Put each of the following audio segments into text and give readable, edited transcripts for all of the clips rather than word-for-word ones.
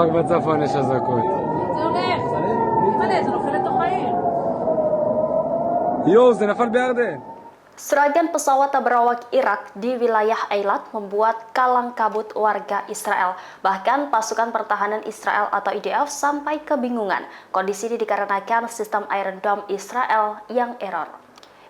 רק בצפון יש אזעקות. זה הולך, מלא, זה נופל לתוך העיר. יואו, זה נפל בירדן. Serangan pesawat tak berawak Irak di wilayah Eilat membuat kalang kabut warga Israel. Bahkan pasukan pertahanan Israel atau IDF sampai kebingungan. Kondisi ini dikarenakan sistem Iron Dome Israel yang error.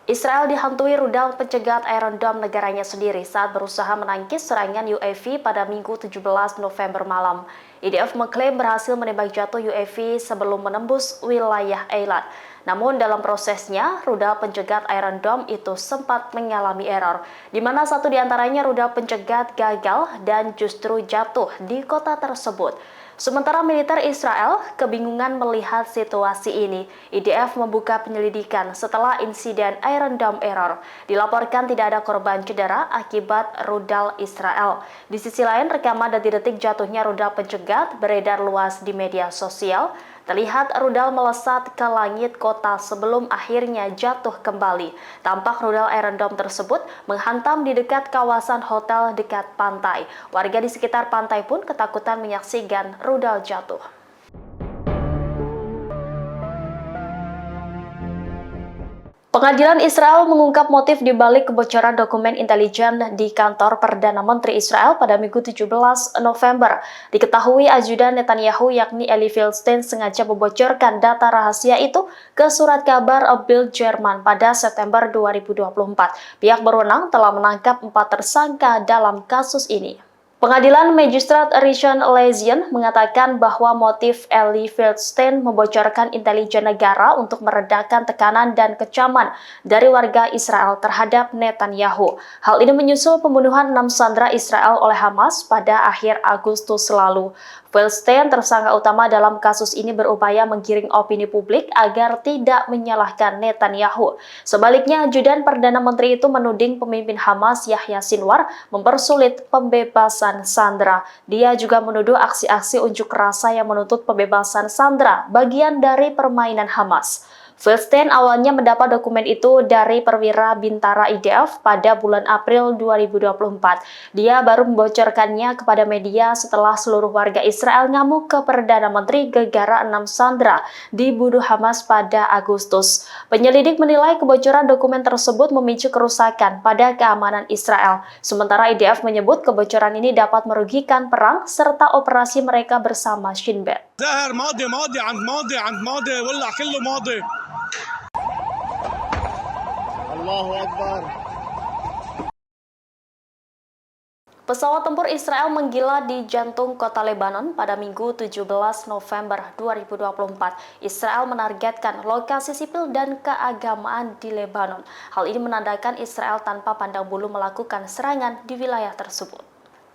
Israel dihantui rudal pencegat Iron Dome negaranya sendiri saat berusaha menangkis serangan UAV pada Minggu 17 November malam. IDF mengklaim berhasil menembak jatuh UAV sebelum menembus wilayah Eilat. Namun dalam prosesnya, rudal pencegat Iron Dome itu sempat mengalami error, di mana satu di antaranya rudal pencegat gagal dan justru jatuh di kota tersebut. Sementara militer Israel kebingungan melihat situasi ini. IDF membuka penyelidikan setelah insiden Iron Dome error. Dilaporkan tidak ada korban cedera akibat rudal Israel. Di sisi lain, rekaman detik-detik jatuhnya rudal pencegat beredar luas di media sosial. Terlihat rudal melesat ke langit kota sebelum akhirnya jatuh kembali. Tampak rudal Iron Dome tersebut menghantam di dekat kawasan hotel dekat pantai. Warga di sekitar pantai pun ketakutan menyaksikan rudal jatuh. Pengadilan Israel mengungkap motif di balik kebocoran dokumen intelijen di kantor Perdana Menteri Israel pada Minggu 17 November. Diketahui ajudan Netanyahu yakni Eli Feldstein sengaja membocorkan data rahasia itu ke surat kabar Bild Jerman pada September 2024. Pihak berwenang telah menangkap 4 tersangka dalam kasus ini. Pengadilan Magistrat Rishon LeZion mengatakan bahwa motif Eli Feldstein membocorkan intelijen negara untuk meredakan tekanan dan kecaman dari warga Israel terhadap Netanyahu. Hal ini menyusul pembunuhan 6 sandera Israel oleh Hamas pada akhir Agustus lalu. Feldstein, tersangka utama dalam kasus ini, berupaya menggiring opini publik agar tidak menyalahkan Netanyahu. Sebaliknya, ajudan Perdana Menteri itu menuding pemimpin Hamas Yahya Sinwar mempersulit pembebasan sandera. Dia juga menuduh aksi-aksi unjuk rasa yang menuntut pembebasan sandera bagian dari permainan Hamas. Feldstein awalnya mendapat dokumen itu dari perwira bintara IDF pada bulan April 2024. Dia baru membocorkannya kepada media setelah seluruh warga Israel ngamuk ke Perdana Menteri gegara 6 sandera dibunuh Hamas pada Agustus. Penyelidik menilai kebocoran dokumen tersebut memicu kerusakan pada keamanan Israel. Sementara IDF menyebut kebocoran ini dapat merugikan perang serta operasi mereka bersama Shin Bet. Allahu Akbar. Pesawat tempur Israel menggila di jantung kota Lebanon pada Minggu 17 November 2024. Israel menargetkan lokasi sipil dan keagamaan di Lebanon. Hal ini menandakan Israel tanpa pandang bulu melakukan serangan di wilayah tersebut.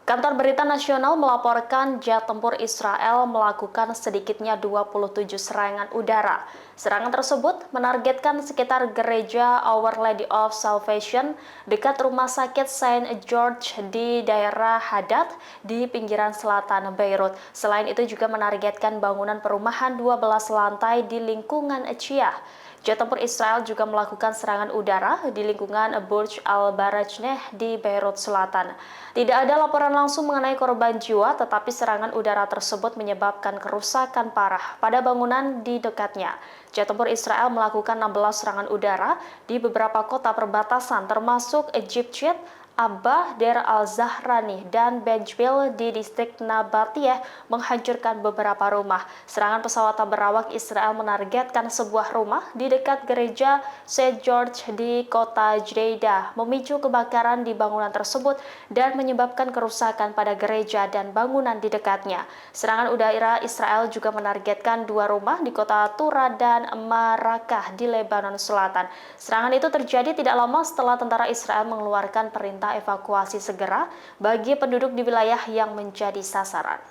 Kantor Berita Nasional melaporkan jet tempur Israel melakukan sedikitnya 27 serangan udara. Serangan tersebut menargetkan sekitar gereja Our Lady of Salvation dekat rumah sakit Saint George di daerah Hadad di pinggiran selatan Beirut. Selain itu juga menargetkan bangunan perumahan 12 lantai di lingkungan Chiah. Jet tempur Israel juga melakukan serangan udara di lingkungan Burj al-Barajneh di Beirut Selatan. Tidak ada laporan langsung mengenai korban jiwa, tetapi serangan udara tersebut menyebabkan kerusakan parah pada bangunan di dekatnya. Jet tempur Israel melakukan 16 serangan udara di beberapa kota perbatasan termasuk Egyptian, Abba, Deir al-Zahrani, dan Benjbil di distrik Nabatiyah menghancurkan beberapa rumah. Serangan pesawat tak berawak Israel menargetkan sebuah rumah di dekat gereja St. George di kota Jdeida, memicu kebakaran di bangunan tersebut dan menyebabkan kerusakan pada gereja dan bangunan di dekatnya. Serangan udara Israel juga menargetkan 2 rumah di kota Tura dan Marakah di Lebanon Selatan. Serangan itu terjadi tidak lama setelah tentara Israel mengeluarkan perintah evakuasi segera bagi penduduk di wilayah yang menjadi sasaran.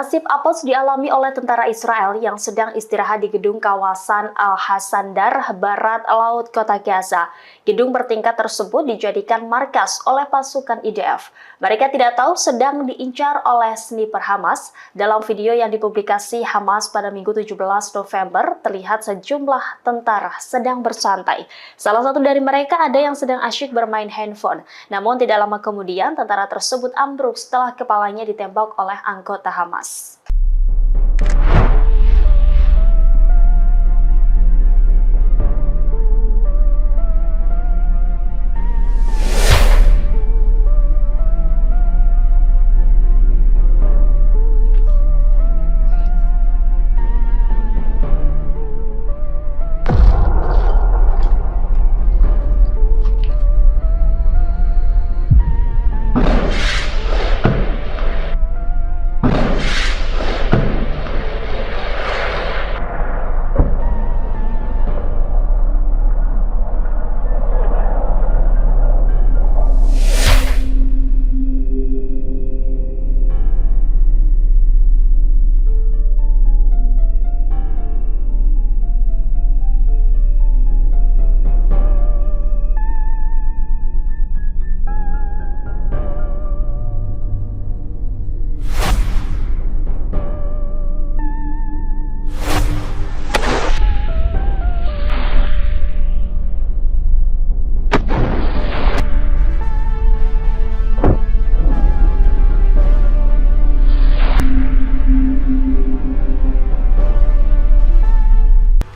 Nasib apes dialami oleh tentara Israel yang sedang istirahat di gedung kawasan Al-Hasandar, barat laut kota Gaza. Gedung bertingkat tersebut dijadikan markas oleh pasukan IDF. Mereka tidak tahu sedang diincar oleh sniper Hamas. Dalam video yang dipublikasi Hamas pada Minggu 17 November, terlihat sejumlah tentara sedang bersantai. Salah satu dari mereka ada yang sedang asyik bermain handphone. Namun tidak lama kemudian, tentara tersebut ambruk setelah kepalanya ditembak oleh anggota Hamas.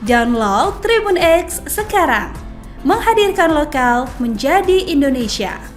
Download Tribun X sekarang, menghadirkan lokal menjadi Indonesia.